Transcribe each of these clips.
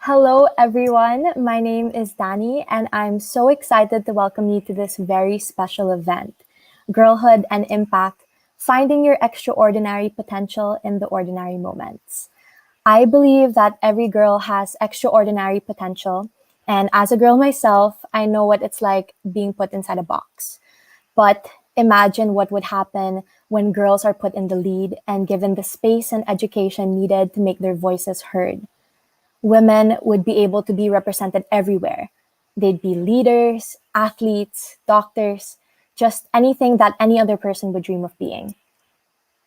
Hello, everyone. My name is Danny, and I'm so excited to welcome you to this very special event Girlhood and Impact Finding Your Extraordinary Potential in the Ordinary Moments. I believe that every girl has extraordinary potential, and as a girl myself, I know what it's like being put inside a box. But imagine what would happen when girls are put in the lead and given the space and education needed to make their voices heard. Women would be able to be represented everywhere. They'd be leaders, athletes, doctors, just anything that any other person would dream of being.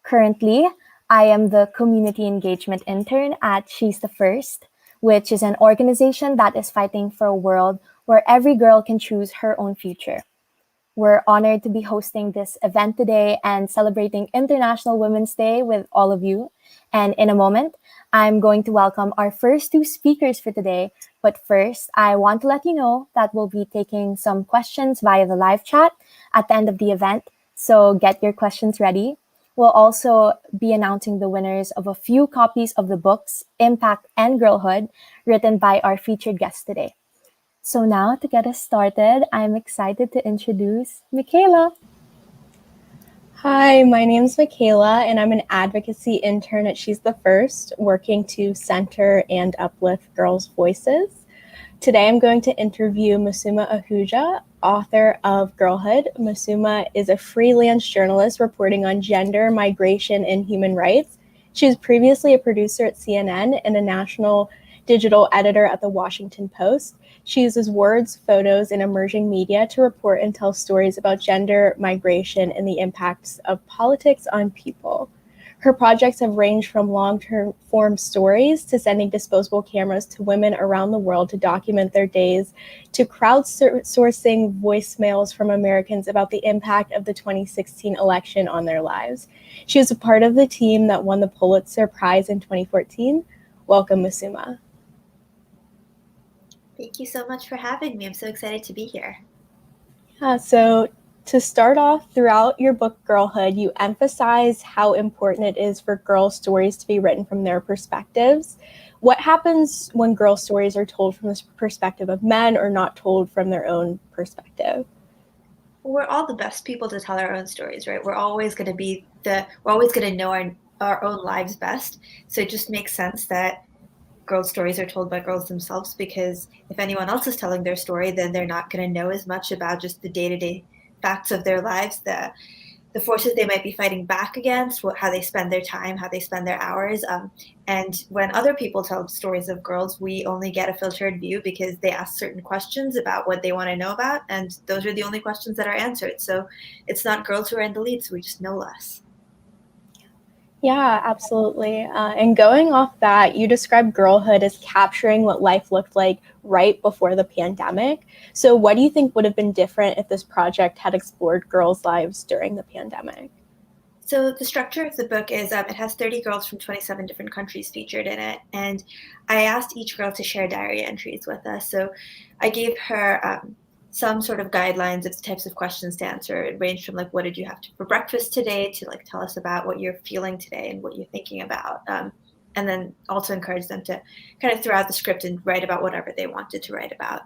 Currently, I am the community engagement intern at She's the First, which is an organization that is fighting for a world where every girl can choose her own future. We're honored to be hosting this event today and celebrating International Women's Day with all of you. And in a moment, I'm going to welcome our first two speakers for today. But first, I want to let you know that we'll be taking some questions via the live chat at the end of the event. So get your questions ready. We'll also be announcing the winners of a few copies of the books Impact and Girlhood, written by our featured guests today. So now, to get us started, I'm excited to introduce Michaela. Hi, my name's Michaela, and I'm an advocacy intern at She's the First, working to center and uplift girls' voices. Today, I'm going to interview Masuma Ahuja, author of Girlhood. Masuma is a freelance journalist reporting on gender, migration, and human rights. She was previously a producer at CNN and a national digital editor at the Washington Post. She uses words, photos, and emerging media to report and tell stories about gender, migration, and the impacts of politics on people. Her projects have ranged from long-term form stories to sending disposable cameras to women around the world to document their days, to crowdsourcing voicemails from Americans about the impact of the 2016 election on their lives. She was a part of the team that won the Pulitzer Prize in 2014. Welcome, Masuma. Thank you so much for having me. I'm so excited to be here. So to start off, throughout your book, Girlhood, you emphasize how important it is for girls' stories to be written from their perspectives. What happens when girls' stories are told from the perspective of men or not told from their own perspective? We're all the best people to tell our own stories, right? We're always going to know our own lives best. So it just makes sense that girls' stories are told by girls themselves, because if anyone else is telling their story, then they're not going to know as much about just the day-to-day facts of their lives, the forces they might be fighting back against, how they spend their time, how they spend their hours. And when other people tell stories of girls, we only get a filtered view because they ask certain questions about what they want to know about, and those are the only questions that are answered. So it's not girls who are in the lead, so we just know less. Yeah, absolutely. And going off that, you described Girlhood as capturing what life looked like right before the pandemic. So what do you think would have been different if this project had explored girls' lives during the pandemic? So the structure of the book is it has 30 girls from 27 different countries featured in it. And I asked each girl to share diary entries with us. So I gave her some sort of guidelines of the types of questions to answer. It ranged from like, what did you have for breakfast today, to like, tell us about what you're feeling today and what you're thinking about. And then also encourage them to kind of throw out the script and write about whatever they wanted to write about.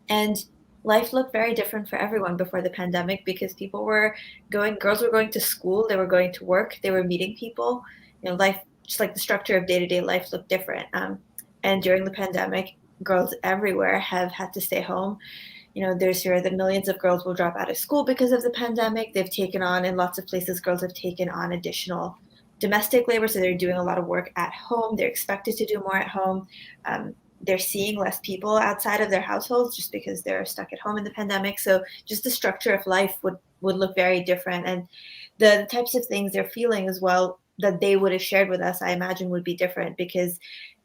And life looked very different for everyone before the pandemic, because girls were going to school, they were going to work, they were meeting people. Life, just like the structure of day-to-day life, looked different. And during the pandemic, girls everywhere have had to stay home. There's here that millions of girls will drop out of school because of the pandemic. They've taken on, in lots of places, girls have taken on additional domestic labor, so they're doing a lot of work at home. They're expected to do more at home. They're seeing less people outside of their households just because they're stuck at home in the pandemic. So just the structure of life would look very different. And the types of things they're feeling as well that they would have shared with us, I imagine, would be different, because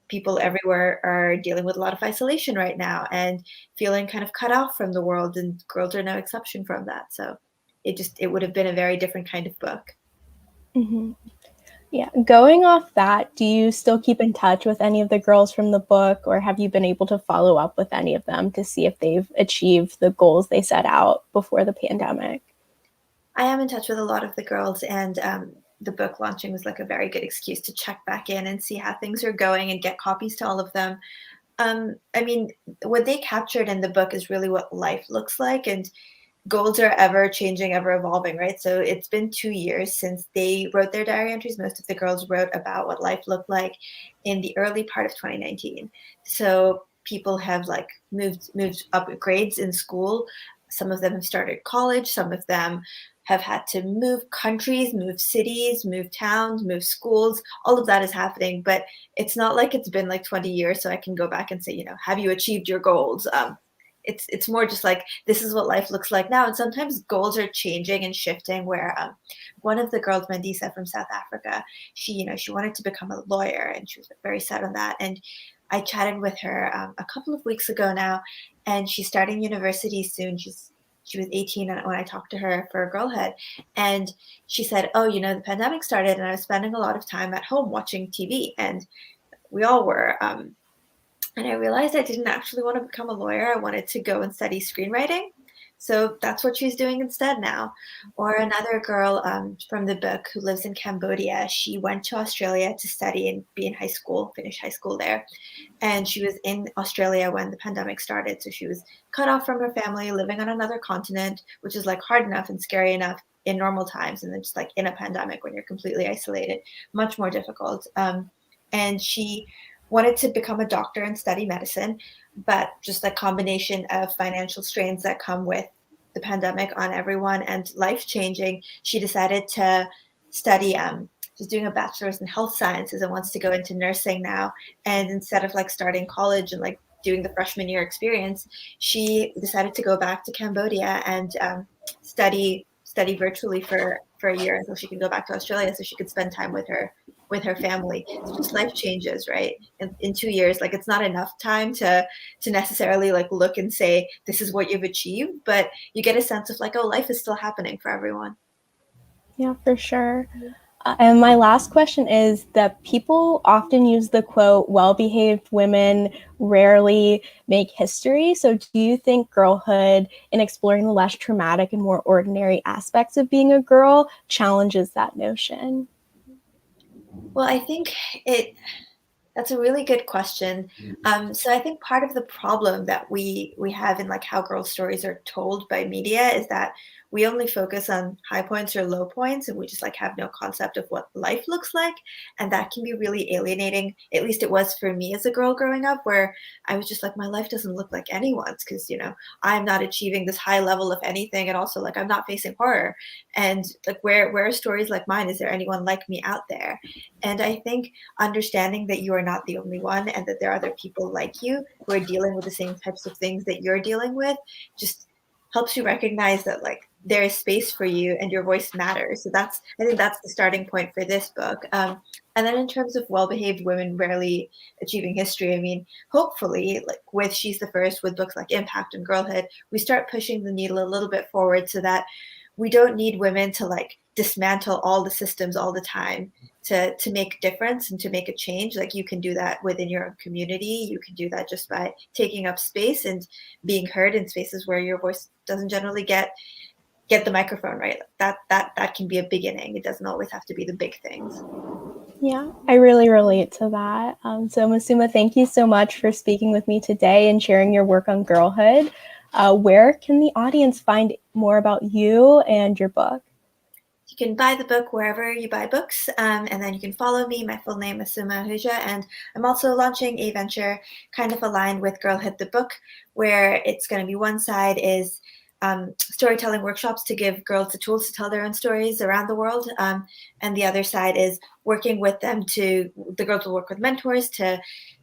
people everywhere are dealing with a lot of isolation right now and feeling kind of cut off from the world, and girls are no exception from that. So it would have been a very different kind of book. Mm-hmm. Yeah, going off that, do you still keep in touch with any of the girls from the book, or have you been able to follow up with any of them to see if they've achieved the goals they set out before the pandemic? I am in touch with a lot of the girls, and the book launching was like a very good excuse to check back in and see how things are going and get copies to all of them. I mean, what they captured in the book is really what life looks like, and goals are ever changing, ever evolving, right? So it's been 2 years since they wrote their diary entries. Most of the girls wrote about what life looked like in the early part of 2019. So people have like moved up grades in school. Some of them have started college. Some of them have had to move countries, move cities, move towns, move schools. All of that is happening, but it's not like it's been like 20 years. So I can go back and say, have you achieved your goals? It's more just like, this is what life looks like now. And sometimes goals are changing and shifting, where one of the girls, Mandisa from South Africa, she wanted to become a lawyer, and she was very set on that. And I chatted with her a couple of weeks ago now, and she's starting university soon. She was 18 when I talked to her for Girlhood, and she said, oh, the pandemic started and I was spending a lot of time at home watching TV, and we all were. And I realized I didn't actually want to become a lawyer. I wanted to go and study screenwriting. So that's what she's doing instead now. Or another girl from the book who lives in Cambodia, she went to Australia to study and be in high school, finish high school there. And she was in Australia when the pandemic started. So she was cut off from her family, living on another continent, which is like hard enough and scary enough in normal times. And then just like in a pandemic when you're completely isolated, much more difficult. And she wanted to become a doctor and study medicine, but just the combination of financial strains that come with the pandemic on everyone and life changing, she decided to study. She's doing a bachelor's in health sciences and wants to go into nursing now. And instead of like starting college and like doing the freshman year experience, she decided to go back to Cambodia and study virtually for a year until she can go back to Australia so she could spend time with her family. So just life changes, right? In 2 years, like it's not enough time to necessarily like look and say this is what you've achieved, but you get a sense of like, oh, life is still happening for everyone. Yeah, for sure. And my last question is that people often use the quote, well-behaved women rarely make history. So do you think Girlhood, in exploring the less traumatic and more ordinary aspects of being a girl, challenges that notion? Well, I think that's a really good question. So I think part of the problem that we have in like how girls' stories are told by media is that we only focus on high points or low points, and we just like have no concept of what life looks like, and that can be really alienating. At least it was for me as a girl growing up, where I was just like, my life doesn't look like anyone's because I'm not achieving this high level of anything, and also like I'm not facing horror, and like where are stories like mine? Is there anyone like me out there? And I think understanding that you are not the only one and that there are other people like you who are dealing with the same types of things that you're dealing with just helps you recognize that like there is space for you and your voice matters. So I think that's the starting point for this book. And then in terms of well-behaved women rarely achieving history, I mean, hopefully like with She's the First, with books like Impact and Girlhood, we start pushing the needle a little bit forward so that we don't need women to like dismantle all the systems all the time to make a difference and to make a change. Like you can do that within your own community. You can do that just by taking up space and being heard in spaces where your voice doesn't generally get the microphone, right? That can be a beginning. It doesn't always have to be the big things. Yeah, I really relate to that. So Masuma, thank you so much for speaking with me today and sharing your work on Girlhood. Where can the audience find more about you and your book? You can buy the book wherever you buy books, and then you can follow me. My full name is Masuma Ahuja, and I'm also launching a venture kind of aligned with Girlhood the book, where it's going to be one side is storytelling workshops to give girls the tools to tell their own stories around the world, and the other side is working with them the girls will work with mentors to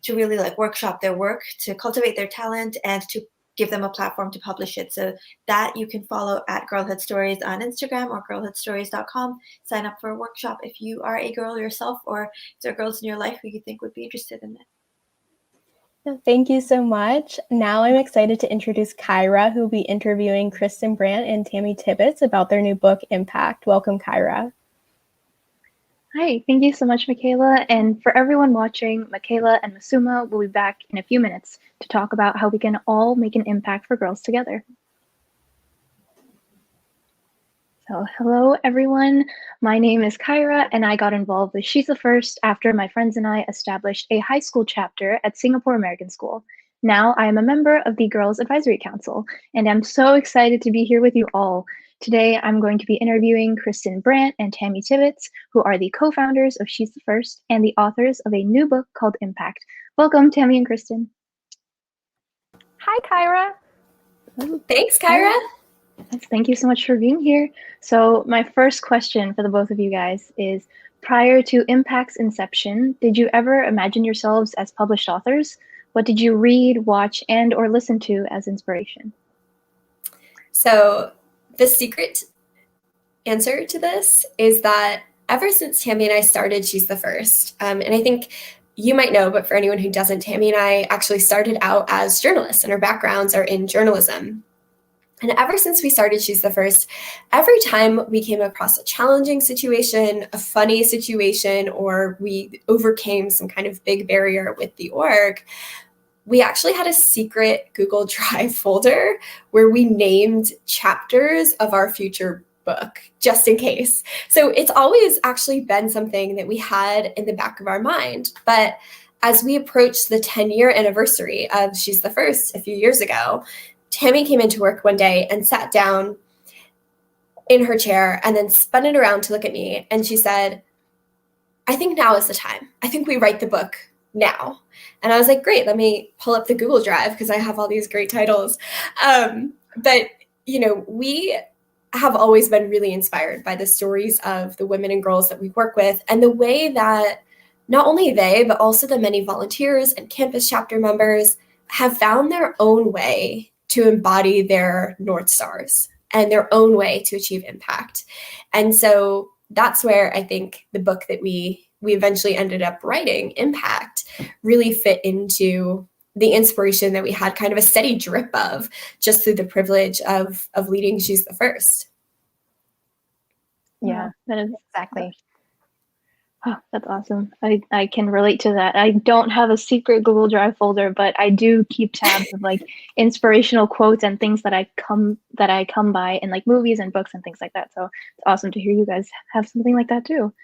really like workshop their work, to cultivate their talent, and to give them a platform to publish it. So that you can follow at Girlhood Stories on Instagram or girlhoodstories.com. Sign up for a workshop if you are a girl yourself, or if there are girls in your life who you think would be interested in it. Thank you so much. Now I'm excited to introduce Kyra, who will be interviewing Christen, Brandt, and Tammy Tibbetts about their new book, Impact. Welcome, Kyra. Hi, thank you so much, Michaela. And for everyone watching, Michaela and Masuma will be back in a few minutes to talk about how we can all make an impact for girls together. So, hello everyone. My name is Kyra, and I got involved with She's the First after my friends and I established a high school chapter at Singapore American School. Now I am a member of the Girls Advisory Council, and I'm so excited to be here with you all. Today I'm going to be interviewing Christen Brandt and Tammy Tibbetts, who are the co-founders of She's the First and the authors of a new book called Impact. Welcome, Tammy and Christen. Hi, Kyra. Thanks, Kyra. Yes, thank you so much for being here. So my first question for the both of you guys is, prior to Impact's inception, did you ever imagine yourselves as published authors? What did you read, watch, and or listen to as inspiration? So the secret answer to this is that ever since Tammy and I started She's the First, and I think you might know, but for anyone who doesn't, Tammy and I actually started out as journalists, and our backgrounds are in journalism. And ever since we started She's the First, every time we came across a challenging situation, a funny situation, or we overcame some kind of big barrier with the org, we actually had a secret Google Drive folder where we named chapters of our future book, just in case. So it's always actually been something that we had in the back of our mind. But as we approached the 10-year anniversary of She's the First a few years ago, Tammy came into work one day and sat down in her chair and then spun it around to look at me. And she said, I think now is the time. I think we write the book now. And I was like, great, let me pull up the Google Drive because I have all these great titles. But, we have always been really inspired by the stories of the women and girls that we work with and the way that not only they, but also the many volunteers and campus chapter members have found their own way to embody their North Stars and their own way to achieve impact. And so that's where I think the book that we eventually ended up writing, Impact, really fit into the inspiration that we had kind of a steady drip of just through the privilege of leading She's the First. Yeah, that is exactly. Oh, that's awesome. I can relate to that. I don't have a secret Google Drive folder, but I do keep tabs of like inspirational quotes and things that I come by in like movies and books and things like that. So it's awesome to hear you guys have something like that too.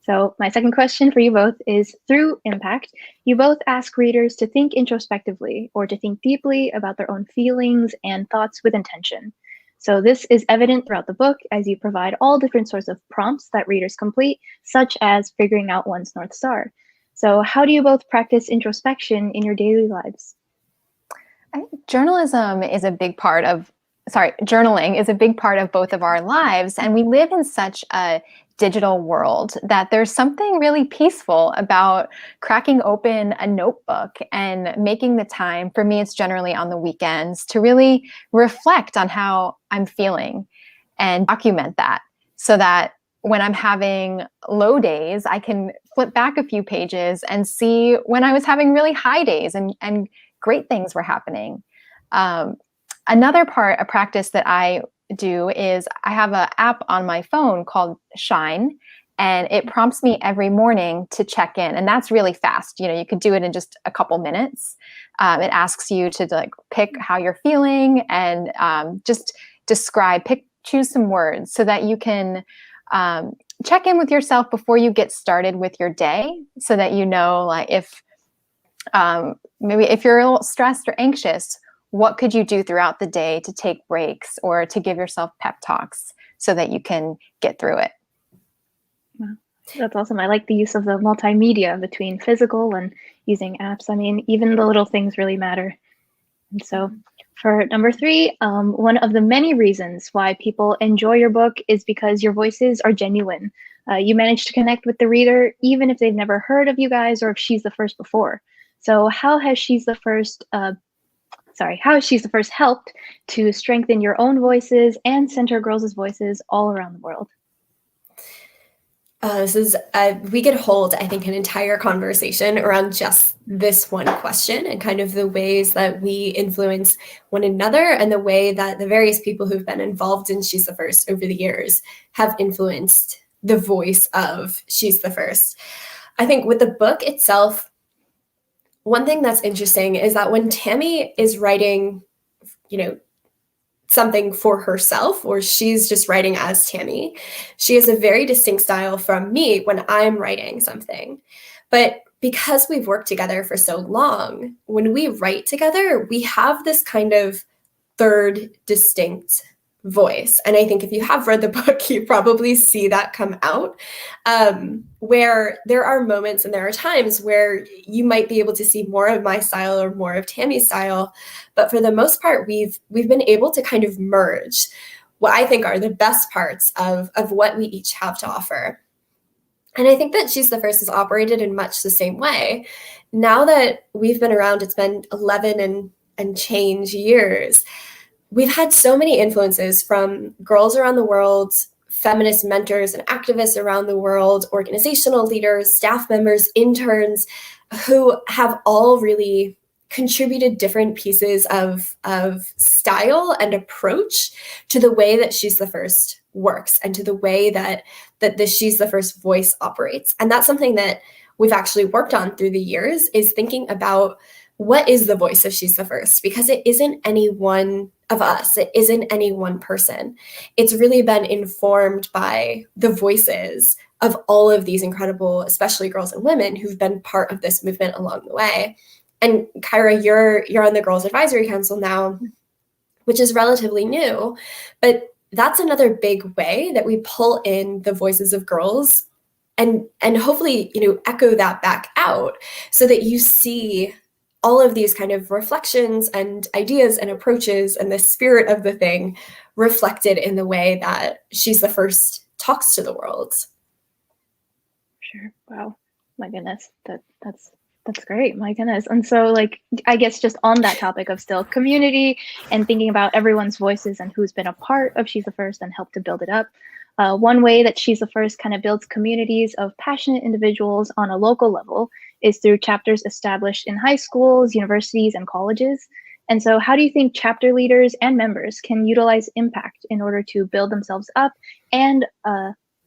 So my second question for you both is, through Impact, you both ask readers to think introspectively or to think deeply about their own feelings and thoughts with intention. So this is evident throughout the book as you provide all different sorts of prompts that readers complete, such as figuring out one's North Star. So how do you both practice introspection in your daily lives? I think journaling is a big part of both of our lives. And we live in such a digital world that there's something really peaceful about cracking open a notebook and making the time, for me, it's generally on the weekends, to really reflect on how I'm feeling and document that so that when I'm having low days, I can flip back a few pages and see when I was having really high days and great things were happening. Another a practice that I do is I have an app on my phone called Shine, and it prompts me every morning to check in. And that's really fast. You could do it in just a couple minutes. It asks you to pick how you're feeling and just choose some words so that you can check in with yourself before you get started with your day, so that if maybe if you're a little stressed or anxious, what could you do throughout the day to take breaks or to give yourself pep talks so that you can get through it? Wow. That's awesome. I like the use of the multimedia between physical and using apps. I mean, even the little things really matter. And so for number 3, one of the many reasons why people enjoy your book is because your voices are genuine. You manage to connect with the reader, even if they've never heard of you guys or if She's the First before. So how has She's the First helped to strengthen your own voices and center girls' voices all around the world? We could hold, I think, an entire conversation around just this one question and kind of the ways that we influence one another and the way that the various people who've been involved in She's the First over the years have influenced the voice of She's the First. I think with the book itself, one thing that's interesting is that when Tammy is writing, something for herself, or she's just writing as Tammy. She has a very distinct style from me when I'm writing something. But because we've worked together for so long, when we write together, we have this kind of third distinct voice. And I think if you have read the book, you probably see that come out, where there are moments and there are times where you might be able to see more of my style or more of Tammy's style. But for the most part, we've been able to kind of merge what I think are the best parts of what we each have to offer. And I think that She's the First has operated in much the same way. Now that we've been around, it's been 11 and change years. We've had so many influences from girls around the world, feminist mentors and activists around the world, organizational leaders, staff members, interns, who have all really contributed different pieces of style and approach to the way that She's the First works and to the way that the She's the First voice operates. And that's something that we've actually worked on through the years, is thinking about what is the voice of She's the First, because it isn't any one of us. It isn't any one person. It's really been informed by the voices of all of these incredible, especially girls and women, who've been part of this movement along the way. And Kyra, you're on the Girls Advisory Council now, which is relatively new, but that's another big way that we pull in the voices of girls and hopefully, echo that back out so that you see all of these kind of reflections and ideas and approaches and the spirit of the thing reflected in the way that She's the First talks to the world. Sure. Wow. My goodness. That's great. My goodness. And so, I guess just on that topic of still community and thinking about everyone's voices and who's been a part of She's the First and helped to build it up. One way that She's the First kind of builds communities of passionate individuals on a local level is through chapters established in high schools, universities, and colleges. And so how do you think chapter leaders and members can utilize impact in order to build themselves up and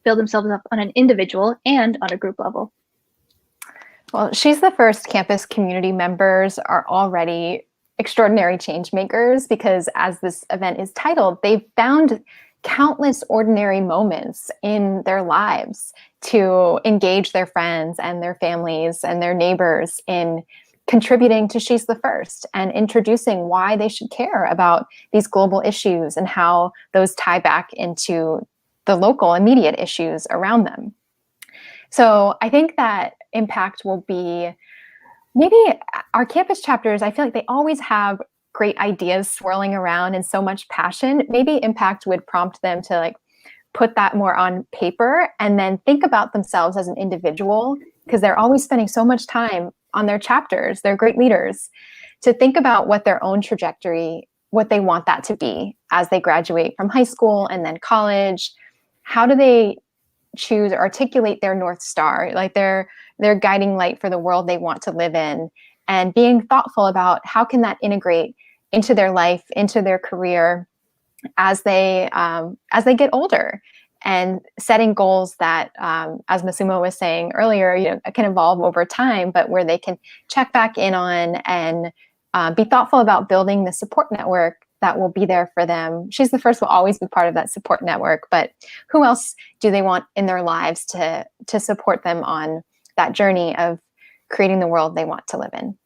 build themselves up on an individual and on a group level? Well, She's the First campus community members are already extraordinary change makers because, as this event is titled, they've found countless ordinary moments in their lives to engage their friends and their families and their neighbors in contributing to She's the First and introducing why they should care about these global issues and how those tie back into the local immediate issues around them. So I think that impact will be maybe our campus chapters. I feel like they always have great ideas swirling around and so much passion. Maybe impact would prompt them to put that more on paper and then think about themselves as an individual, because they're always spending so much time on their chapters. They're great leaders, to think about what their own trajectory, what they want that to be as they graduate from high school and then college. How do they choose or articulate their North Star, their guiding light for the world they want to live in, and being thoughtful about how can that integrate into their life, into their career as they get older, and setting goals that, as Masuma was saying earlier, can evolve over time, but where they can check back in on and be thoughtful about building the support network that will be there for them. She's the First will always be part of that support network, but who else do they want in their lives to support them on that journey of creating the world they want to live in?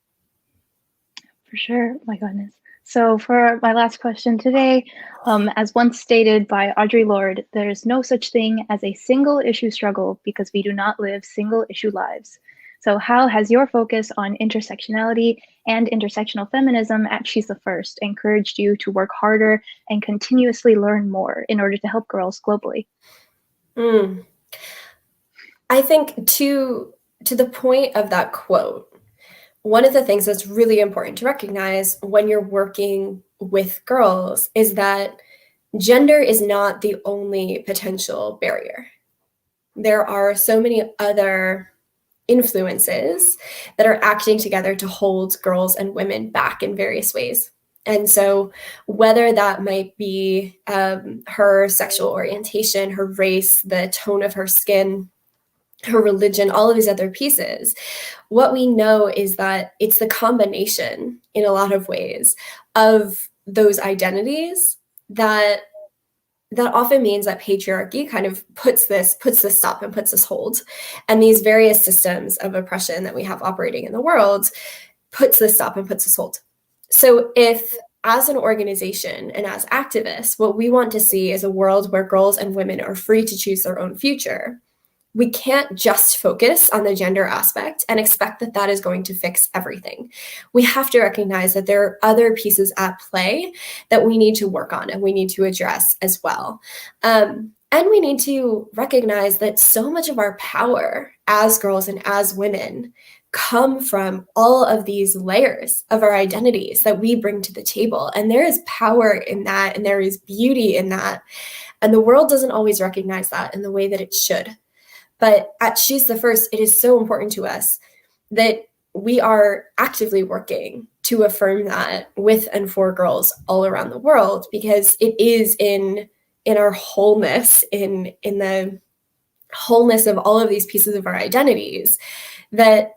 For sure. My goodness. So for my last question today, as once stated by Audre Lorde, there's no such thing as a single issue struggle because we do not live single issue lives. So how has your focus on intersectionality and intersectional feminism at She's the First encouraged you to work harder and continuously learn more in order to help girls globally? I think to the point of that quote, one of the things that's really important to recognize when you're working with girls is that gender is not the only potential barrier. There are so many other influences that are acting together to hold girls and women back in various ways. And so whether that might be her sexual orientation, her race, the tone of her skin, her religion, all of these other pieces, what we know is that it's the combination in a lot of ways of those identities that often means that patriarchy kind of puts this stop and puts this hold, and these various systems of oppression that we have operating in the world puts this stop and puts this hold. So if, as an organization and as activists, what we want to see is a world where girls and women are free to choose their own future, we can't just focus on the gender aspect and expect that that is going to fix everything. We have to recognize that there are other pieces at play that we need to work on and we need to address as well. And we need to recognize that so much of our power as girls and as women come from all of these layers of our identities that we bring to the table. And there is power in that, and there is beauty in that. And the world doesn't always recognize that in the way that it should. But at She's the First, it is so important to us that we are actively working to affirm that with and for girls all around the world, because it is in our wholeness, in the wholeness of all of these pieces of our identities that,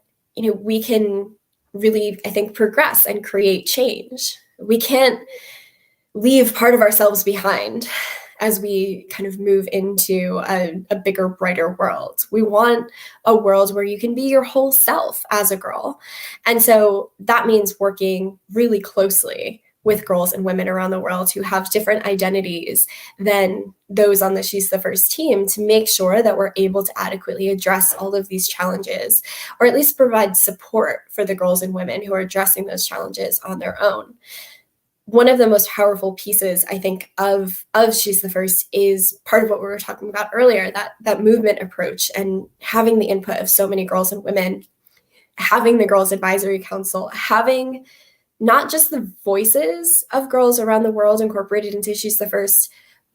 we can really, I think, progress and create change. We can't leave part of ourselves behind as we kind of move into a bigger, brighter world. We want a world where you can be your whole self as a girl. And so that means working really closely with girls and women around the world who have different identities than those on the She's the First team to make sure that we're able to adequately address all of these challenges, or at least provide support for the girls and women who are addressing those challenges on their own. One of the most powerful pieces, I think, of She's the First is part of what we were talking about earlier, that movement approach and having the input of so many girls and women, having the Girls Advisory Council, having not just the voices of girls around the world incorporated into She's the First,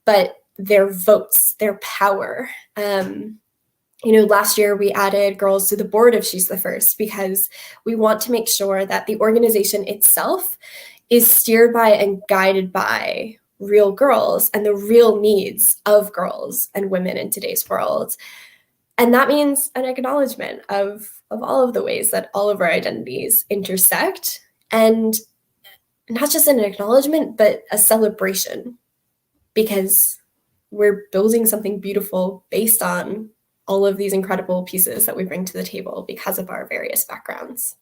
but their votes, their power. Last year we added girls to the board of She's the First because we want to make sure that the organization itself is steered by and guided by real girls and the real needs of girls and women in today's world. And that means an acknowledgement of all of the ways that all of our identities intersect, and not just an acknowledgement, but a celebration, because we're building something beautiful based on all of these incredible pieces that we bring to the table because of our various backgrounds.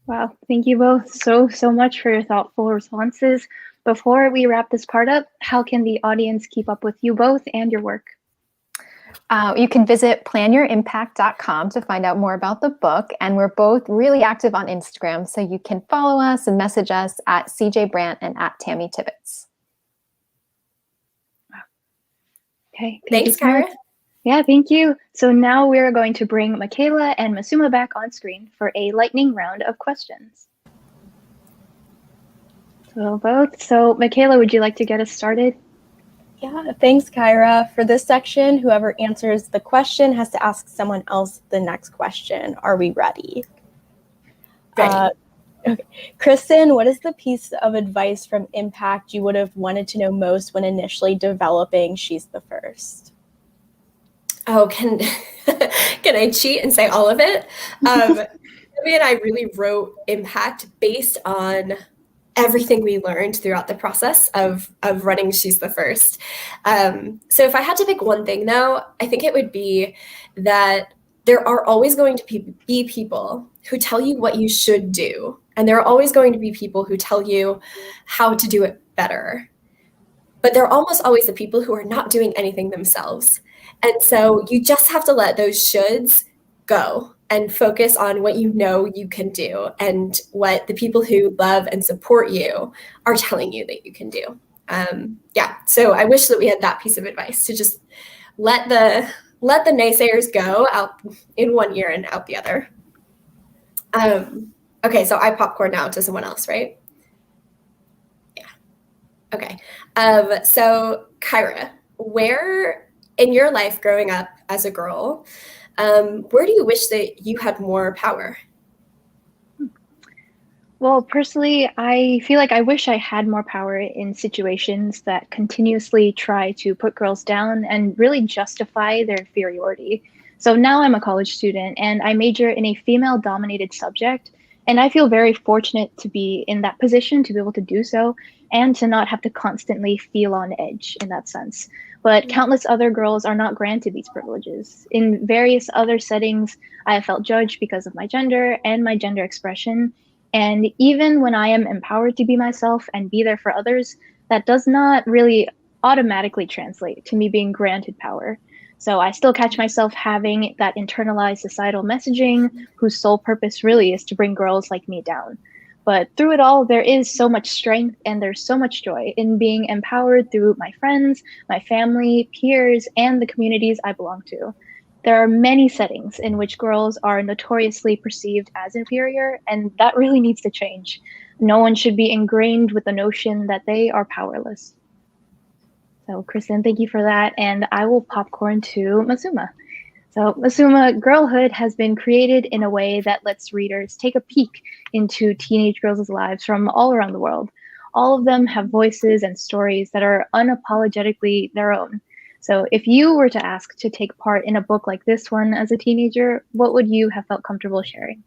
Wow, thank you both so much for your thoughtful responses. Before we wrap this part up, how can the audience keep up with you both and your work? You can visit planyourimPact.com to find out more about the book. And we're both really active on Instagram, so you can follow us and message us at CJ Brandt and at Tammy Tibbetts. Okay. Thanks, Kyra. Yeah, thank you. So now we're going to bring Michaela and Masuma back on screen for a lightning round of questions. So Michaela, would you like to get us started? Yeah, thanks, Kyra. For this section, whoever answers the question has to ask someone else the next question. Are we ready? Ready. Okay. Christen, what is the piece of advice from Impact you would have wanted to know most when initially developing She's the First? Oh, can I cheat and say all of it? Tammy and I really wrote Impact based on everything we learned throughout the process of running She's the First. So if I had to pick one thing, though, I think it would be that there are always going to be people who tell you what you should do. And there are always going to be people who tell you how to do it better. But there are almost always the people who are not doing anything themselves. And so you just have to let those shoulds go and focus on what you know you can do and what the people who love and support you are telling you that you can do. So I wish that we had that piece of advice to just let the naysayers go out in one ear and out the other. Okay, so I popcorn now to someone else, right? Yeah. Okay. So Kyra, where in your life growing up as a girl, where do you wish that you had more power? Well, personally, I feel like I wish I had more power in situations that continuously try to put girls down and really justify their inferiority. So now I'm a college student and I major in a female-dominated subject. And I feel very fortunate to be in that position, to be able to do so, and to not have to constantly feel on edge in that sense. But countless other girls are not granted these privileges. In various other settings, I have felt judged because of my gender and my gender expression. And even when I am empowered to be myself and be there for others, that does not really automatically translate to me being granted power. So I still catch myself having that internalized societal messaging whose sole purpose really is to bring girls like me down. But through it all, there is so much strength and there's so much joy in being empowered through my friends, my family, peers, and the communities I belong to. There are many settings in which girls are notoriously perceived as inferior, and that really needs to change. No one should be ingrained with the notion that they are powerless. So, Christen, thank you for that, and I will popcorn to Masuma. So, Masuma, Girlhood has been created in a way that lets readers take a peek into teenage girls' lives from all around the world. All of them have voices and stories that are unapologetically their own. So, if you were to ask to take part in a book like this one as a teenager, what would you have felt comfortable sharing?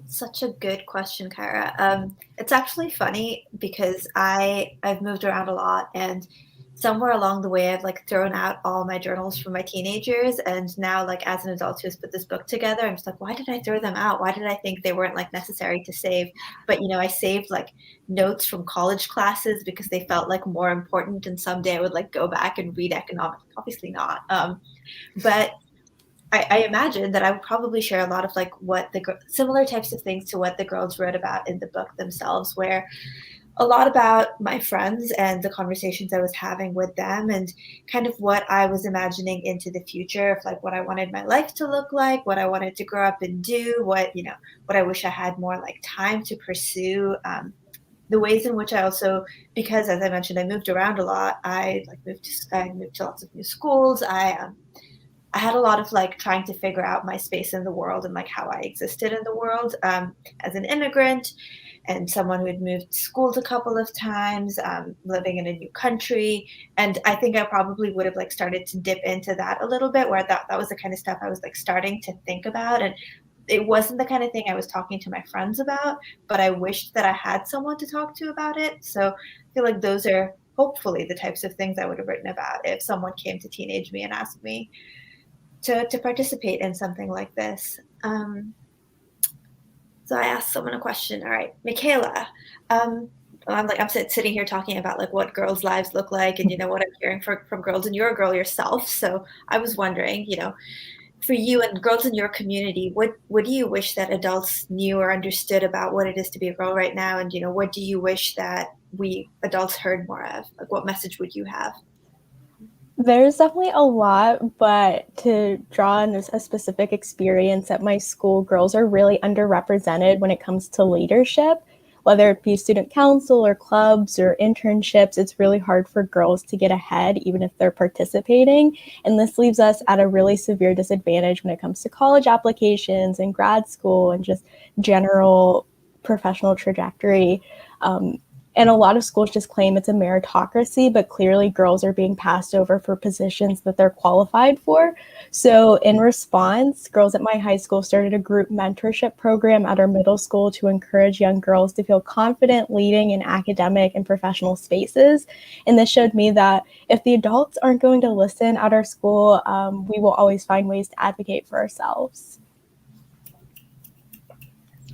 Such a good question, Kyra. It's actually funny because I've moved around a lot, and somewhere along the way I've like thrown out all my journals from my teenagers, and now like as an adult who's put this book together, I'm just like, why did I throw them out? Why did I think they weren't like necessary to save? But I saved like notes from college classes because they felt like more important, and someday I would like go back and read economics. Obviously not. But I imagine that I would probably share a lot of like what similar types of things to what the girls wrote about in the book themselves, where a lot about my friends and the conversations I was having with them, and kind of what I was imagining into the future of like what I wanted my life to look like, what I wanted to grow up and do, what I wish I had more like time to pursue, the ways in which I also, because as I mentioned, I moved around a lot. I moved to lots of new schools. I had a lot of like trying to figure out my space in the world and like how I existed in the world, as an immigrant and someone who had moved schools a couple of times, living in a new country. And I think I probably would have like started to dip into that a little bit, where that was the kind of stuff I was like starting to think about. And it wasn't the kind of thing I was talking to my friends about, but I wished that I had someone to talk to about it. So I feel like those are hopefully the types of things I would have written about if someone came to teenage me and asked me to participate in something like this. So I asked someone a question. All right, Michaela, I'm sitting here talking about like what girls' lives look like, and what I'm hearing from girls, and you're a girl yourself. So I was wondering, for you and girls in your community, what do you wish that adults knew or understood about what it is to be a girl right now? And what do you wish that we adults heard more of? Like, what message would you have? There's definitely a lot, but to draw on a specific experience at my school, girls are really underrepresented when it comes to leadership, whether it be student council or clubs or internships. It's really hard for girls to get ahead, even if they're participating. And this leaves us at a really severe disadvantage when it comes to college applications and grad school and just general professional trajectory. And a lot of schools just claim it's a meritocracy, but clearly girls are being passed over for positions that they're qualified for. So in response, girls at my high school started a group mentorship program at our middle school to encourage young girls to feel confident leading in academic and professional spaces. And this showed me that if the adults aren't going to listen at our school, we will always find ways to advocate for ourselves.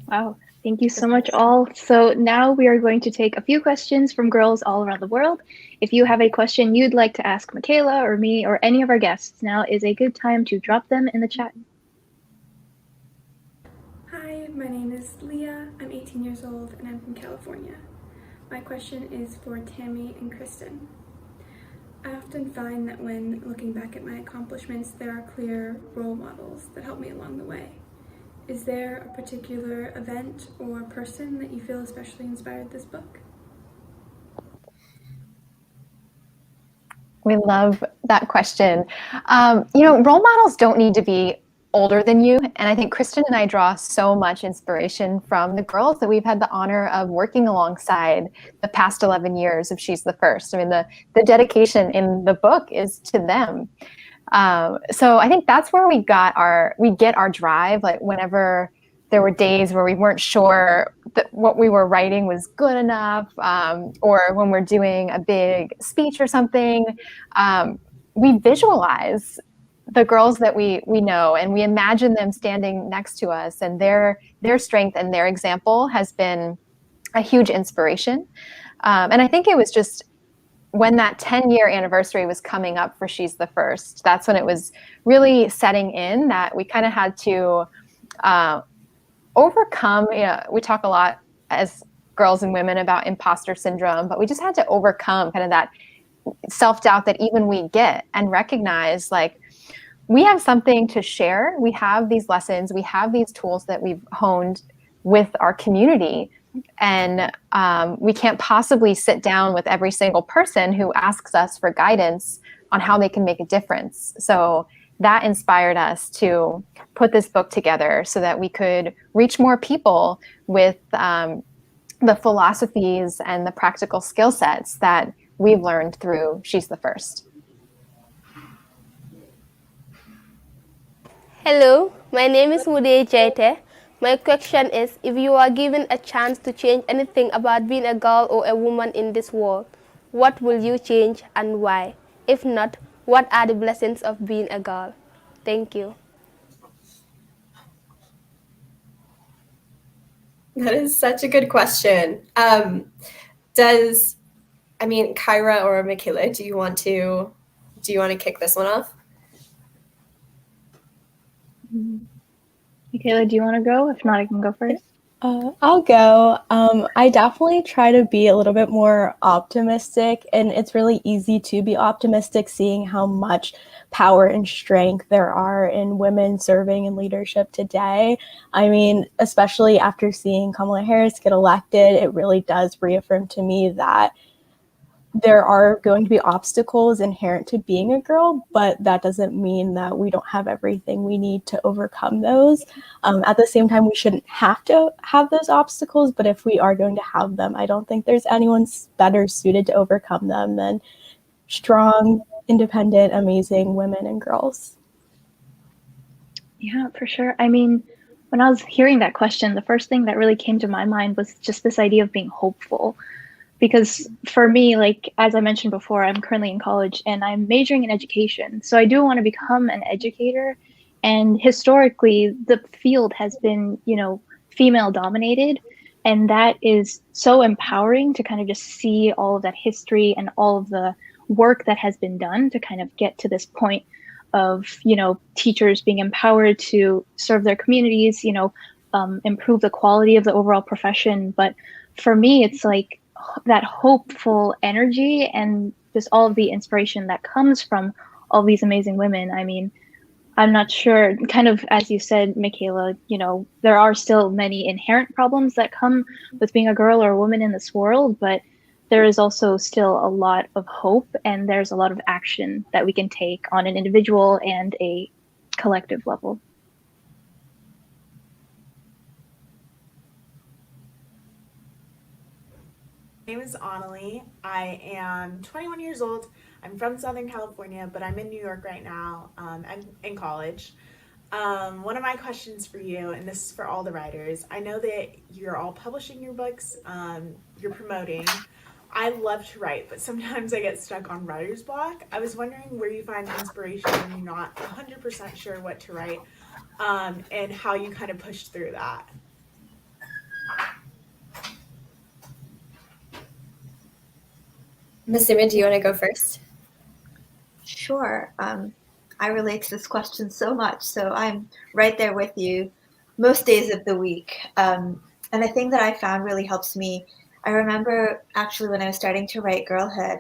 Wow. Thank you so much, all. So now we are going to take a few questions from girls all around the world. If you have a question you'd like to ask Michaela or me or any of our guests, now is a good time to drop them in the chat. Hi, my name is Leah. I'm 18 years old and I'm from California. My question is for Tammy and Christen. I often find that when looking back at my accomplishments, there are clear role models that help me along the way. Is there a particular event or person that you feel especially inspired this book? We love that question. Role models don't need to be older than you. And I think Christen and I draw so much inspiration from the girls that we've had the honor of working alongside the past 11 years of She's the First. I mean, the dedication in the book is to them. So I think that's where we get our drive. Like whenever there were days where we weren't sure that what we were writing was good enough, or when we're doing a big speech or something, we visualize the girls that we know, and we imagine them standing next to us, and their strength and their example has been a huge inspiration. And I think it was just when that 10-year anniversary was coming up for She's the First, that's when it was really setting in that we kind of had to overcome, we talk a lot as girls and women about imposter syndrome, but we just had to overcome kind of that self-doubt that even we get, and recognize like we have something to share. We have these lessons, we have these tools that we've honed with our community, and we can't possibly sit down with every single person who asks us for guidance on how they can make a difference. So that inspired us to put this book together so that we could reach more people with the philosophies and the practical skill sets that we've learned through She's the First. Hello, my name is Mude Jaite. My question is, if you are given a chance to change anything about being a girl or a woman in this world, what will you change and why? If not, what are the blessings of being a girl? Thank you. That is such a good question. Kyra or Michaela, do you want to kick this one off? Michaela, do you want to go? If not, I can go first. I'll go. I definitely try to be a little bit more optimistic, and it's really easy to be optimistic seeing how much power and strength there are in women serving in leadership today. I mean, especially after seeing Kamala Harris get elected, it really does reaffirm to me that there are going to be obstacles inherent to being a girl, but that doesn't mean that we don't have everything we need to overcome those. At the same time, we shouldn't have to have those obstacles, but if we are going to have them, I don't think there's anyone better suited to overcome them than strong, independent, amazing women and girls. Yeah, for sure. I mean, when I was hearing that question, the first thing that really came to my mind was just this idea of being hopeful. Because for me, like, as I mentioned before, I'm currently in college and I'm majoring in education. So I do want to become an educator. And historically, the field has been, female dominated. And that is so empowering to kind of just see all of that history and all of the work that has been done to kind of get to this point of, teachers being empowered to serve their communities, improve the quality of the overall profession. But for me, it's like, that hopeful energy and just all of the inspiration that comes from all these amazing women. I mean, I'm not sure, kind of as you said, Michaela, there are still many inherent problems that come with being a girl or a woman in this world, but there is also still a lot of hope, and there's a lot of action that we can take on an individual and a collective level. My name is Annalie. I am 21 years old. I'm from Southern California, but I'm in New York right now. I'm in college. One of my questions for you, and this is for all the writers, I know that you're all publishing your books, you're promoting. I love to write, but sometimes I get stuck on writer's block. I was wondering where you find inspiration when you're not 100% sure what to write, and how you kind of push through that. Masuma, do you want to go first? Sure. I relate to this question so much, so I'm right there with you most days of the week. And the thing that I found really helps me, I remember actually when I was starting to write Girlhood,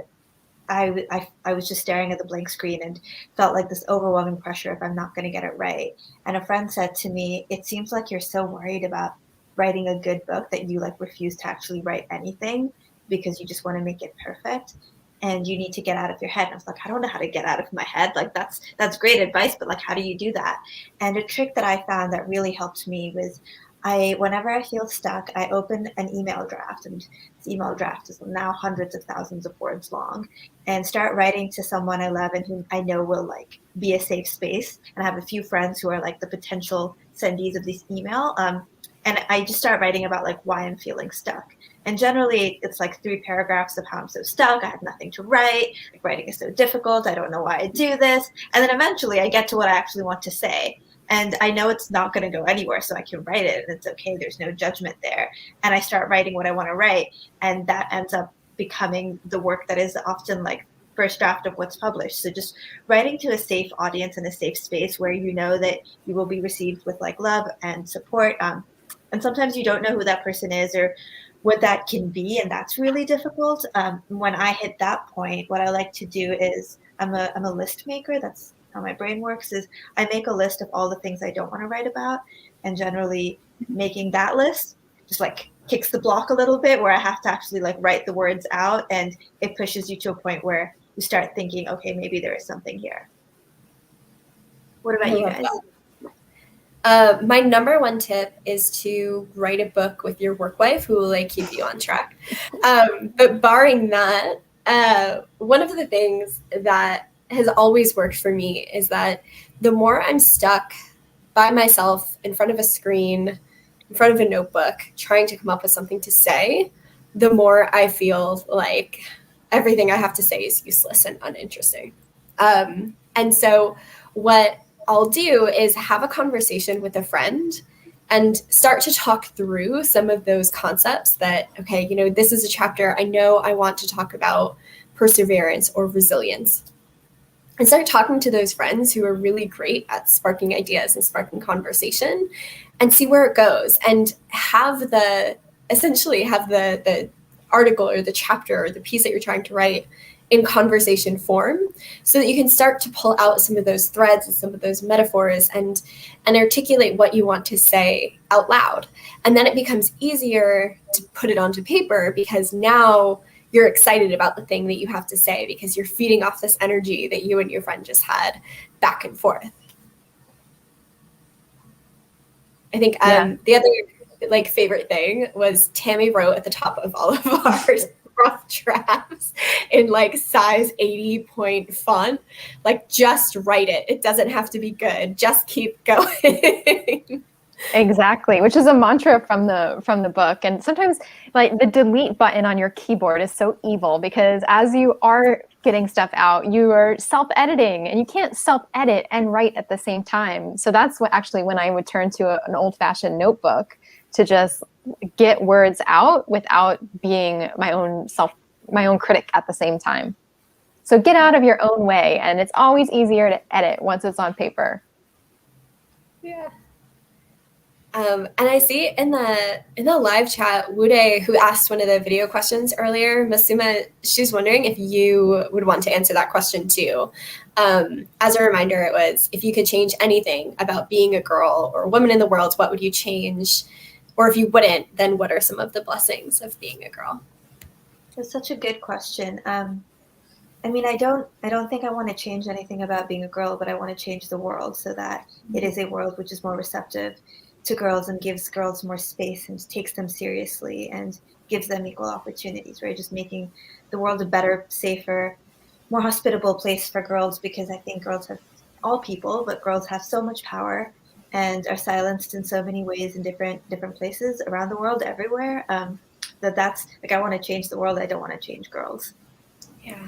I was just staring at the blank screen and felt like this overwhelming pressure if I'm not going to get it right. And a friend said to me, it seems like you're so worried about writing a good book that you refuse to actually write anything because you just want to make it perfect. And you need to get out of your head. And I was like, I don't know how to get out of my head. That's great advice, but how do you do that? And a trick that I found that really helped me was whenever I feel stuck, I open an email draft, and this email draft is now hundreds of thousands of words long, and start writing to someone I love and who I know will be a safe space. And I have a few friends who are the potential sendees of this email. And I just start writing about like why I'm feeling stuck. And generally it's like 3 paragraphs of how I'm so stuck. I have nothing to write. Like writing is so difficult. I don't know why I do this. And then eventually I get to what I actually want to say. And I know it's not going to go anywhere, so I can write it and it's okay. There's no judgment there. And I start writing what I want to write. And that ends up becoming the work that is often like first draft of what's published. So just writing to a safe audience and a safe space where you know that you will be received with like love and support. And sometimes you don't know who that person is or what that can be, and that's really difficult. When I hit that point, what I like to do is I'm a list maker. That's how my brain works. Is I make a list of all the things I don't want to write about, and generally making that list just like kicks the block a little bit, where I have to actually like write the words out, and it pushes you to a point where you start thinking, okay, maybe there is something here. What about you guys? My number one tip is to write a book with your work wife who will like keep you on track. But barring that, one of the things that has always worked for me is that the more I'm stuck by myself in front of a screen, in front of a notebook, trying to come up with something to say, the more I feel like everything I have to say is useless and uninteresting. And so what I'll do is have a conversation with a friend and start to talk through some of those concepts that, okay, you know, this is a chapter I know I want to talk about perseverance or resilience. And start talking to those friends who are really great at sparking ideas and sparking conversation and see where it goes, and essentially have the article or the chapter or the piece that you're trying to write in conversation form, so that you can start to pull out some of those threads and some of those metaphors and articulate what you want to say out loud. And then it becomes easier to put it onto paper, because now you're excited about the thing that you have to say, because you're feeding off this energy that you and your friend just had back and forth. I think the other like favorite thing was Tammy wrote at the top of all of our rough drafts in like size 80 point font, like just write it. It doesn't have to be good. Just keep going. Exactly, which is a mantra from the book. And sometimes like the delete button on your keyboard is so evil, because as you are getting stuff out, you are self-editing, and you can't self-edit and write at the same time. So that's what actually when I would turn to an old-fashioned notebook to just get words out without being my own critic at the same time. So get out of your own way, and it's always easier to edit once it's on paper. Yeah. And I see in the live chat, Wude, who asked one of the video questions earlier, Masuma, she's wondering if you would want to answer that question too. As a reminder, it was, if you could change anything about being a girl or a woman in the world, what would you change? Or if you wouldn't, then what are some of the blessings of being a girl? That's such a good question. I mean, I don't think I want to change anything about being a girl, but I want to change the world so that it is a world which is more receptive to girls and gives girls more space and takes them seriously and gives them equal opportunities, right? Just making the world a better, safer, more hospitable place for girls, because I think girls have, all people, but girls have so much power and are silenced in so many ways in different places around the world, everywhere. That's like, I want to change the world. I don't want to change girls. Yeah.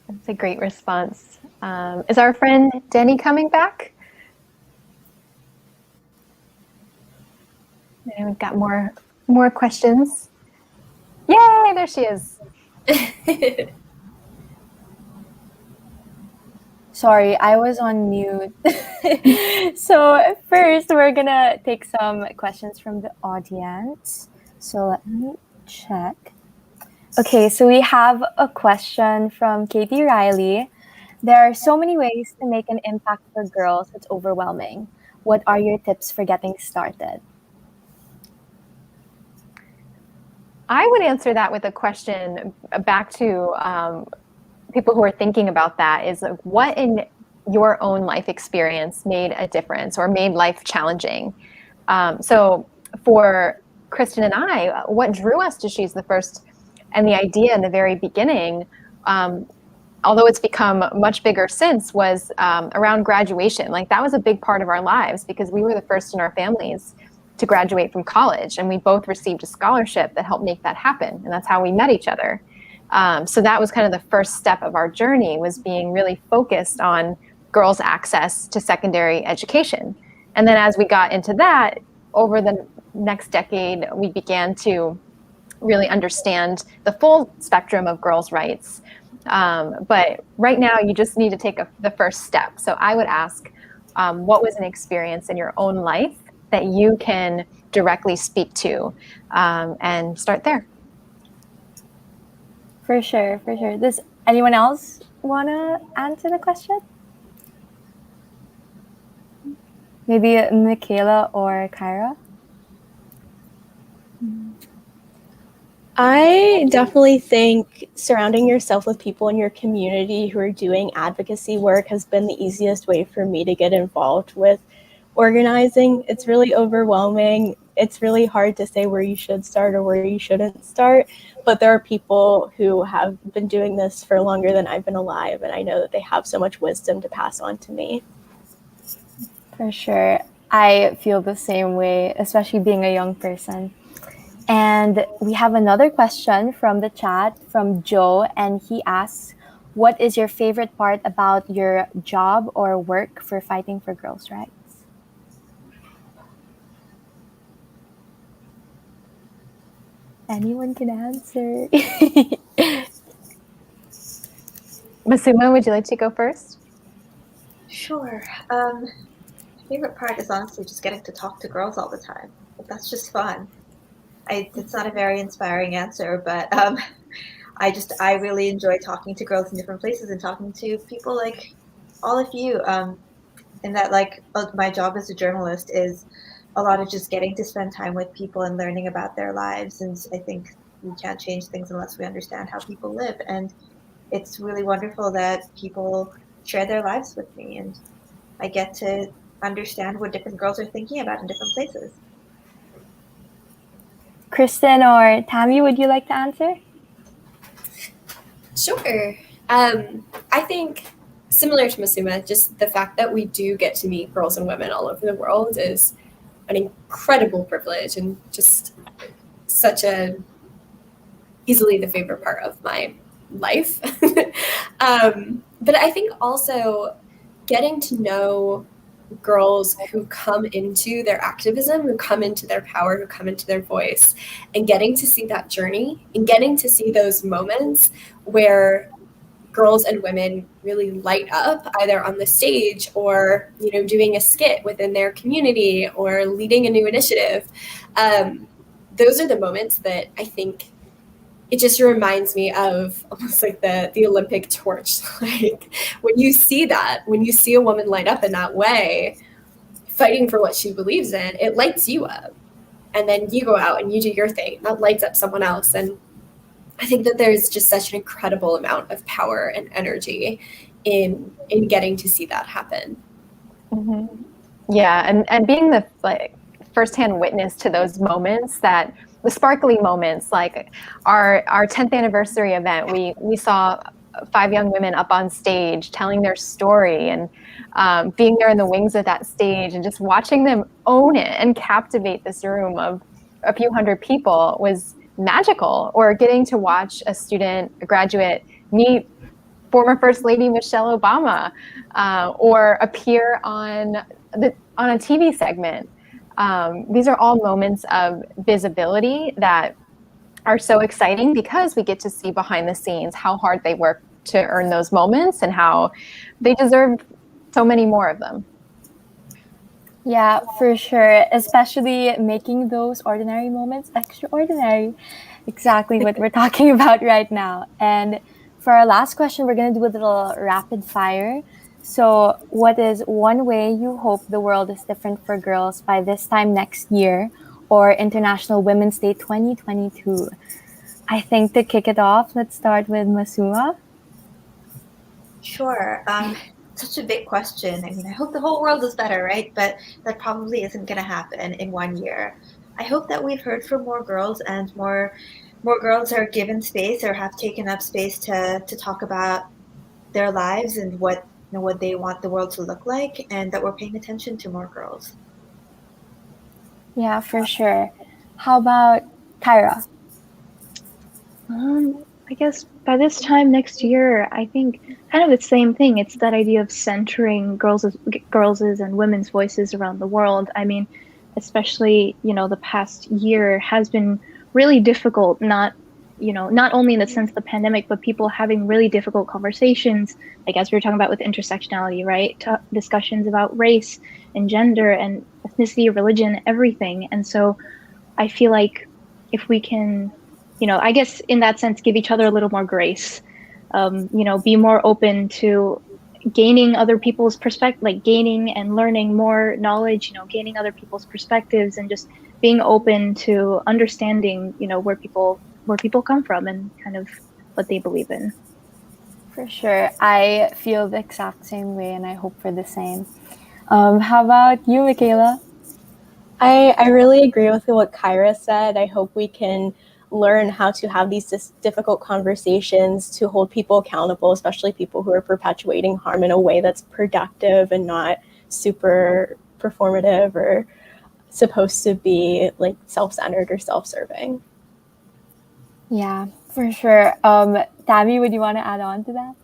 That's a great response. Is our friend Denny coming back? And we've got more questions. Yay, there she is. Sorry, I was on mute. So first, we're gonna take some questions from the audience. So let me check. Okay, so we have a question from Katie Riley. There are so many ways to make an impact for girls, it's overwhelming. What are your tips for getting started? I would answer that with a question back to people who are thinking about that, is what in your own life experience made a difference or made life challenging? So for Christen and I, what drew us to She's the First and the idea in the very beginning although it's become much bigger since, was around graduation. Like that was a big part of our lives because we were the first in our families to graduate from college, and we both received a scholarship that helped make that happen, and that's how we met each other. So that was kind of the first step of our journey, was being really focused on girls' access to secondary education. And then as we got into that, over the next decade, we began to really understand the full spectrum of girls' rights. But right now, you just need to take the first step. So I would ask, what was an experience in your own life that you can directly speak to, and start there? For sure, for sure. Does anyone else want to answer the question? Maybe Michaela or Kyra? I definitely think surrounding yourself with people in your community who are doing advocacy work has been the easiest way for me to get involved with organizing. It's really overwhelming. It's really hard to say where you should start or where you shouldn't start, but there are people who have been doing this for longer than I've been alive, and I know that they have so much wisdom to pass on to me. For sure. I feel the same way, especially being a young person. And we have another question from the chat from Joe, and he asks, what is your favorite part about your job or work for fighting for girls' rights? Anyone can answer. Masuma, would you like to go first? Sure. Favorite part is honestly just getting to talk to girls all the time. That's just fun. It's not a very inspiring answer, but I really enjoy talking to girls in different places and talking to people like all of you. And that my job as a journalist is a lot of just getting to spend time with people and learning about their lives. And I think we can't change things unless we understand how people live. And it's really wonderful that people share their lives with me, and I get to understand what different girls are thinking about in different places. Christen or Tammy, would you like to answer? Sure. I think similar to Masuma, just the fact that we do get to meet girls and women all over the world is an incredible privilege, and just such a easily the favorite part of my life. But I think also getting to know girls who come into their activism, who come into their power, who come into their voice, and getting to see that journey and getting to see those moments where girls and women really light up, either on the stage or, doing a skit within their community or leading a new initiative. Those are the moments that I think it just reminds me of almost like the Olympic torch. Like when you see a woman light up in that way, fighting for what she believes in, it lights you up. And then you go out and you do your thing. That lights up someone else. And I think that there's just such an incredible amount of power and energy in getting to see that happen. Mm-hmm. Yeah, and being the firsthand witness to those moments, that the sparkly moments, like our 10th anniversary event, we saw 5 young women up on stage telling their story, and being there in the wings of that stage and just watching them own it and captivate this room of a few hundred people was magical. Or getting to watch a graduate meet former First Lady Michelle Obama, or appear on a TV segment. These are all moments of visibility that are so exciting because we get to see behind the scenes how hard they work to earn those moments and how they deserve so many more of them. Yeah, for sure. Especially making those ordinary moments extraordinary. Exactly what we're talking about right now. And for our last question, we're going to do a little rapid fire. So, what is one way you hope the world is different for girls by this time next year, or International Women's Day 2022? I think to kick it off, let's start with Masuma. Sure. Such a big question. I mean, I hope the whole world is better, right? But that probably isn't going to happen in 1 year. I hope that we've heard from more girls, and more girls are given space or have taken up space to talk about their lives and what they want the world to look like, and that we're paying attention to more girls. Yeah, for sure. How about Kyra? I guess by this time next year, I think kind of the same thing. It's that idea of centering girls' and women's voices around the world. I mean, especially, the past year has been really difficult, not only in the sense of the pandemic, but people having really difficult conversations, like as we were talking about with intersectionality, right? Discussions about race and gender and ethnicity, religion, everything. And so I feel like if we can, I guess in that sense, give each other a little more grace, be more open to gaining other people's perspective, like gaining and learning more knowledge, gaining other people's perspectives, and just being open to understanding, where people come from and kind of what they believe in. For sure. I feel the exact same way, and I hope for the same. How about you, Michaela? I really agree with what Kyra said. I hope we can learn how to have these difficult conversations, to hold people accountable, especially people who are perpetuating harm, in a way that's productive and not super performative or supposed to be like self-centered or self-serving. Yeah, for sure. Tammy, would you want to add on to that?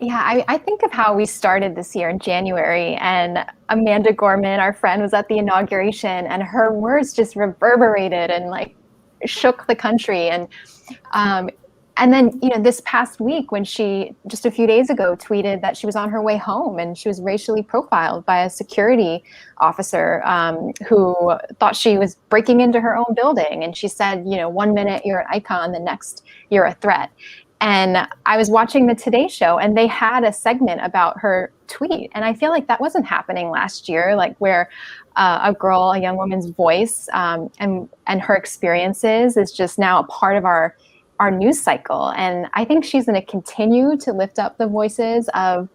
Yeah, I think of how we started this year in January, and Amanda Gorman, our friend, was at the inauguration, and her words just reverberated and like shook the country. And then, this past week, when she just a few days ago tweeted that she was on her way home and she was racially profiled by a security officer who thought she was breaking into her own building. And she said, 1 minute you're an icon, the next you're a threat. And I was watching the Today Show, and they had a segment about her tweet. And I feel like that wasn't happening last year, like where a young woman's voice and her experiences is just now a part of our news cycle. And I think she's going to continue to lift up the voices of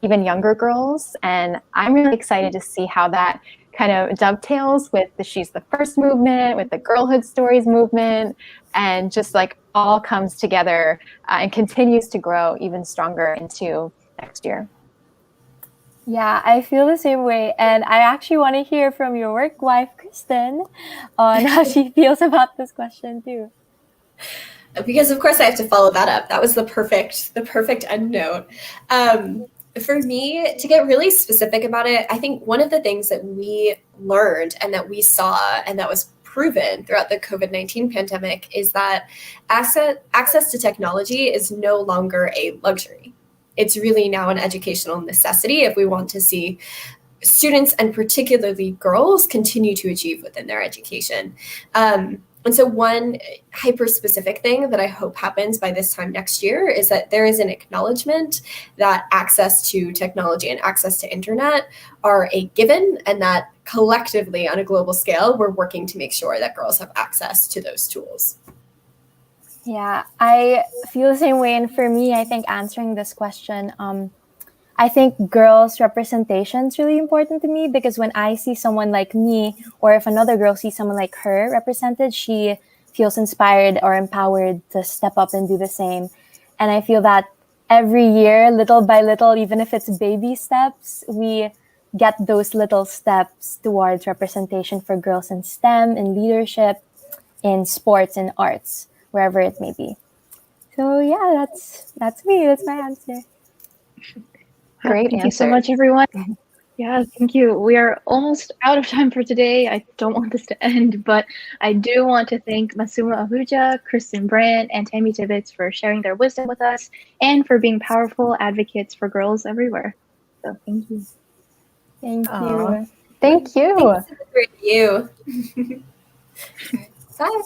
even younger girls. And I'm really excited to see how that kind of dovetails with the She's the First movement, with the Girlhood Stories movement, and just like all comes together and continues to grow even stronger into next year. Yeah, I feel the same way. And I actually want to hear from your work wife, Christen, on how she feels about this question too. Because of course I have to follow that up. That was the perfect end note. For me, to get really specific about it, I think one of the things that we learned and that we saw and that was proven throughout the COVID-19 pandemic is that access to technology is no longer a luxury. It's really now an educational necessity if we want to see students, and particularly girls, continue to achieve within their education. And so one hyper-specific thing that I hope happens by this time next year is that there is an acknowledgement that access to technology and access to internet are a given, and that collectively on a global scale, we're working to make sure that girls have access to those tools. Yeah, I feel the same way. And for me, I think answering this question, I think girls' representation is really important to me, because when I see someone like me, or if another girl sees someone like her represented, she feels inspired or empowered to step up and do the same. And I feel that every year, little by little, even if it's baby steps, we get those little steps towards representation for girls in STEM, in leadership, in sports, and arts, wherever it may be. So yeah, that's me. That's my answer. Great Thank you so much, everyone. Yeah, thank you. We are almost out of time for today. I don't want this to end, but I do want to thank Masuma Ahuja, Christen, Brandt, and Tammy Tibbetts for sharing their wisdom with us and for being powerful advocates for girls everywhere. So thank you. Thank Aww. you. Thank you. Thank you. Bye.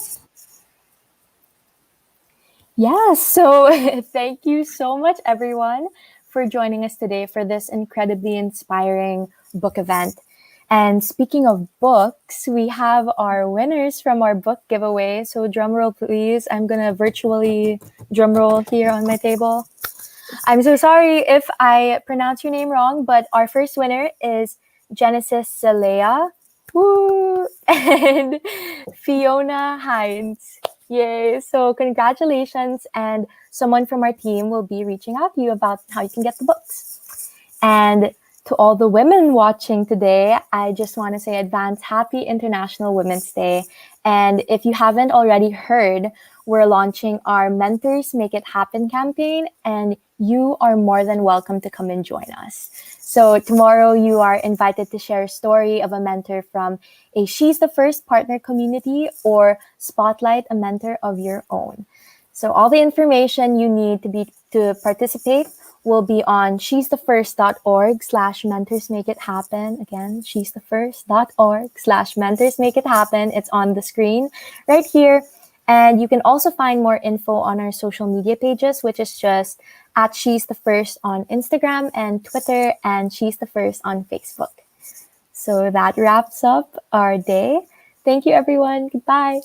Yes, so thank you so much, everyone, for joining us today for this incredibly inspiring book event. And speaking of books, we have our winners from our book giveaway. So drumroll, please. I'm going to virtually drumroll here on my table. I'm so sorry if I pronounce your name wrong, but our first winner is Genesis Zalea. Woo! And Fiona Hines. Yay. So congratulations. And someone from our team will be reaching out to you about how you can get the books. And to all the women watching today, I just want to say advance happy International Women's Day. And if you haven't already heard, we're launching our Mentors Make It Happen campaign, and you are more than welcome to come and join us. So tomorrow you are invited to share a story of a mentor from a She's the First partner community or spotlight a mentor of your own. So all the information you need to participate will be on she'sthefirst.org/mentors make it happen. Again, she'sthefirst.org/mentors make it happen. It's on the screen right here. And you can also find more info on our social media pages, which is just at She's the First on Instagram and Twitter, and She's the First on Facebook. So that wraps up our day. Thank you, everyone. Goodbye.